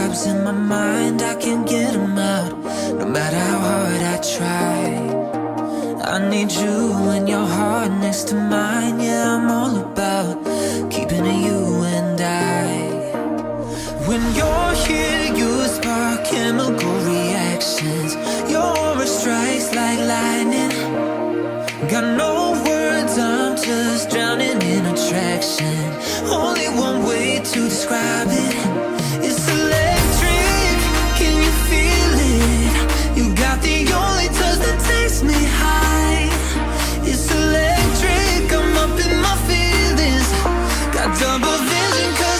vibes in my mind, I can't get them out, no matter how hard I try. I need you and your heart next to mine. Yeah, I'm all about keeping it you and I. When you're here, you spark chemical reactions. Your aura strikes like lightning. Got no words, I'm just drowning in attraction. Only one way to describe it. It's electric, can you feel it? You got the only touch that takes me high. It's electric, I'm up in my feelings. Got double vision 'cause